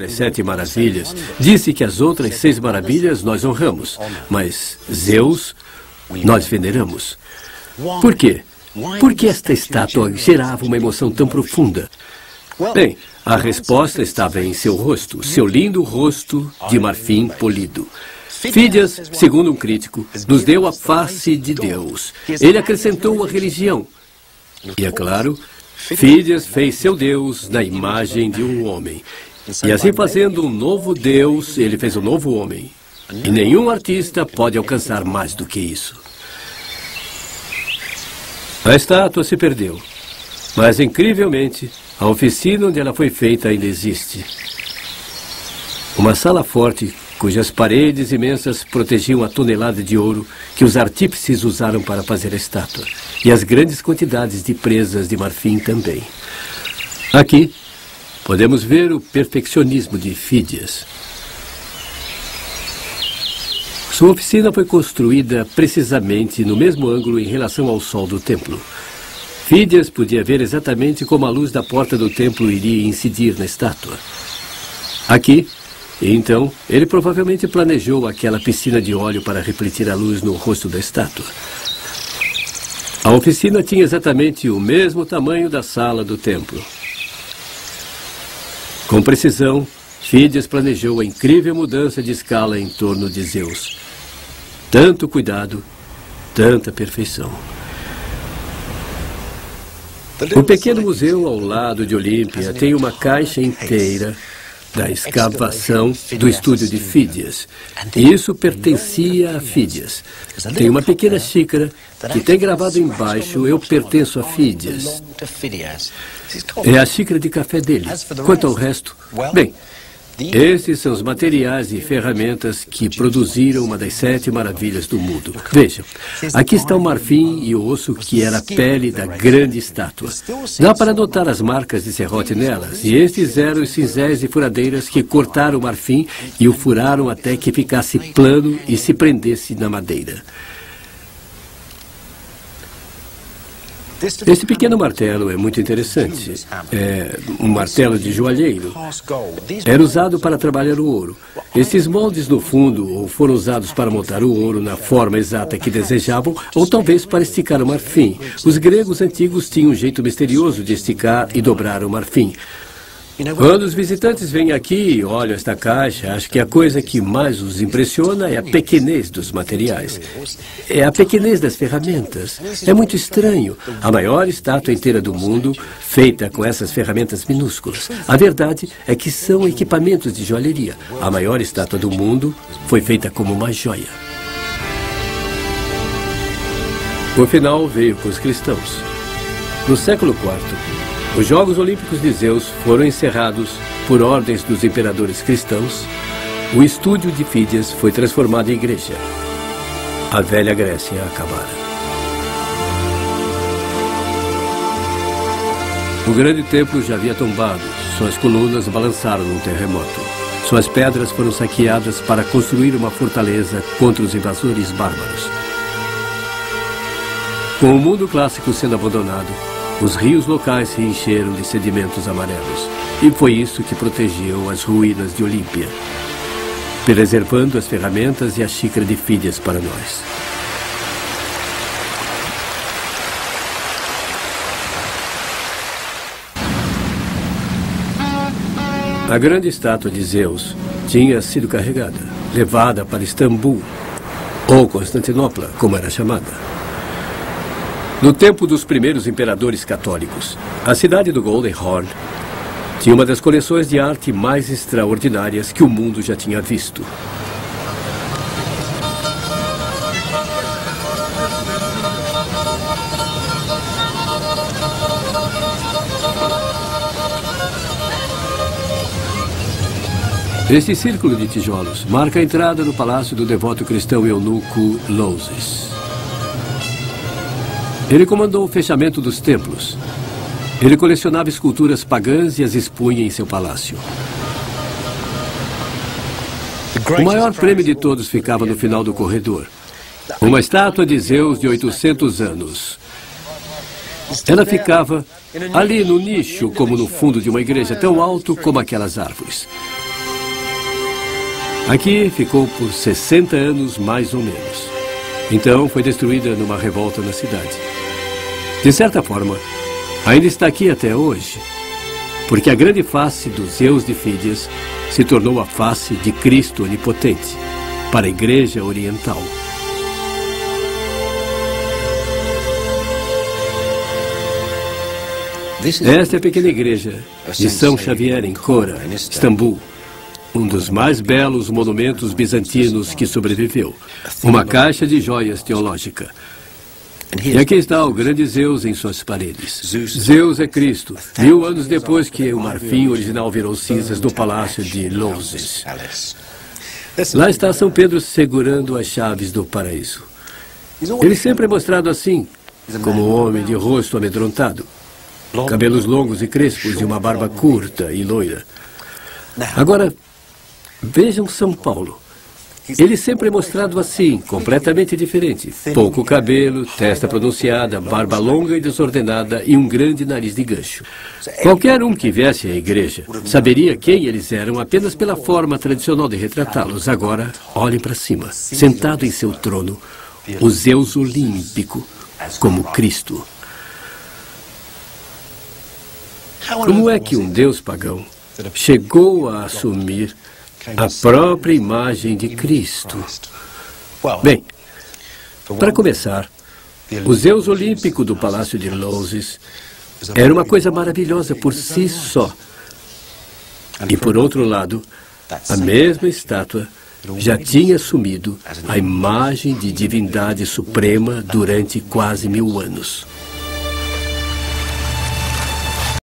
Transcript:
As 7 maravilhas, disse que as outras 6 maravilhas nós honramos, mas Zeus nós veneramos. Por quê? Porque esta estátua gerava uma emoção tão profunda. Bem, a resposta estava em seu rosto, seu lindo rosto de marfim polido. Fídias, segundo um crítico, nos deu a face de Deus. Ele acrescentou a religião. E é claro, Fídias fez seu Deus na imagem de um homem. E assim fazendo um novo Deus, ele fez um novo homem. E nenhum artista pode alcançar mais do que isso. A estátua se perdeu. Mas, incrivelmente, a oficina onde ela foi feita ainda existe. Uma sala forte, cujas paredes imensas protegiam a tonelada de ouro que os artífices usaram para fazer a estátua. E as grandes quantidades de presas de marfim também. Aqui, podemos ver o perfeccionismo de Fídias. Sua oficina foi construída precisamente no mesmo ângulo em relação ao sol do templo. Fídias podia ver exatamente como a luz da porta do templo iria incidir na estátua. Aqui, então, ele provavelmente planejou aquela piscina de óleo para refletir a luz no rosto da estátua. A oficina tinha exatamente o mesmo tamanho da sala do templo. Com precisão, Fídias planejou a incrível mudança de escala em torno de Zeus. Tanto cuidado, tanta perfeição. O pequeno museu ao lado de Olímpia tem uma caixa inteira da escavação do estúdio de Fídias. E isso pertencia a Fídias. Tem uma pequena xícara que tem gravado embaixo: eu pertenço a Fídias. É a xícara de café dele. Quanto ao resto, bem, esses são os materiais e ferramentas que produziram uma das 7 maravilhas do mundo. Vejam, aqui está o marfim e o osso que era a pele da grande estátua. Dá para notar as marcas de serrote nelas. E estes eram os cinzéis e furadeiras que cortaram o marfim e o furaram até que ficasse plano e se prendesse na madeira. Esse pequeno martelo é muito interessante. É um martelo de joalheiro. Era usado para trabalhar o ouro. Esses moldes no fundo ou foram usados para montar o ouro na forma exata que desejavam, ou talvez para esticar o marfim. Os gregos antigos tinham um jeito misterioso de esticar e dobrar o marfim. Quando os visitantes vêm aqui e olham esta caixa, acho que a coisa que mais os impressiona é a pequenez dos materiais. É a pequenez das ferramentas. É muito estranho. A maior estátua inteira do mundo, feita com essas ferramentas minúsculas. A verdade é que são equipamentos de joalheria. A maior estátua do mundo foi feita como uma joia. O final veio com os cristãos. No século IV, os Jogos Olímpicos de Zeus foram encerrados por ordens dos imperadores cristãos. O estúdio de Fídias foi transformado em igreja. A velha Grécia acabara. O grande templo já havia tombado. Suas colunas balançaram num terremoto. Suas pedras foram saqueadas para construir uma fortaleza contra os invasores bárbaros. Com o mundo clássico sendo abandonado, os rios locais se encheram de sedimentos amarelos. E foi isso que protegeu as ruínas de Olímpia, preservando as ferramentas e a xícara de Fídias para nós. A grande estátua de Zeus tinha sido carregada, levada para Istambul, ou Constantinopla, como era chamada. No tempo dos primeiros imperadores católicos, a cidade do Golden Horn tinha uma das coleções de arte mais extraordinárias que o mundo já tinha visto. Este círculo de tijolos marca a entrada no palácio do devoto cristão eunuco Louses. Ele comandou o fechamento dos templos. Ele colecionava esculturas pagãs e as expunha em seu palácio. O maior prêmio de todos ficava no final do corredor. Uma estátua de Zeus de 800 anos. Ela ficava ali no nicho, como no fundo de uma igreja, tão alto como aquelas árvores. Aqui ficou por 60 anos, mais ou menos. Então foi destruída numa revolta na cidade. De certa forma, ainda está aqui até hoje, porque a grande face dos Zeus de Fídias se tornou a face de Cristo onipotente para a Igreja Oriental. Esta é a pequena igreja de São Xavier, em Kora, Istambul. Um dos mais belos monumentos bizantinos que sobreviveu. Uma caixa de joias teológica. E aqui está o grande Zeus em suas paredes. Zeus é Cristo, 1000 anos depois que o marfim original virou cinzas no palácio de Loses. Lá está São Pedro segurando as chaves do paraíso. Ele sempre é mostrado assim, como um homem de rosto amedrontado. Cabelos longos e crespos e uma barba curta e loira. Agora, vejam São Paulo. Ele sempre é mostrado assim, completamente diferente. Pouco cabelo, testa pronunciada, barba longa e desordenada e um grande nariz de gancho. Qualquer um que viesse à igreja saberia quem eles eram apenas pela forma tradicional de retratá-los. Agora, olhem para cima, sentado em seu trono, o Zeus olímpico, como Cristo. Como é que um deus pagão chegou a assumir a própria imagem de Cristo? Bem, para começar, o Zeus olímpico do Palácio de Loses era uma coisa maravilhosa por si só. E por outro lado, a mesma estátua já tinha assumido a imagem de divindade suprema durante quase 1000 anos.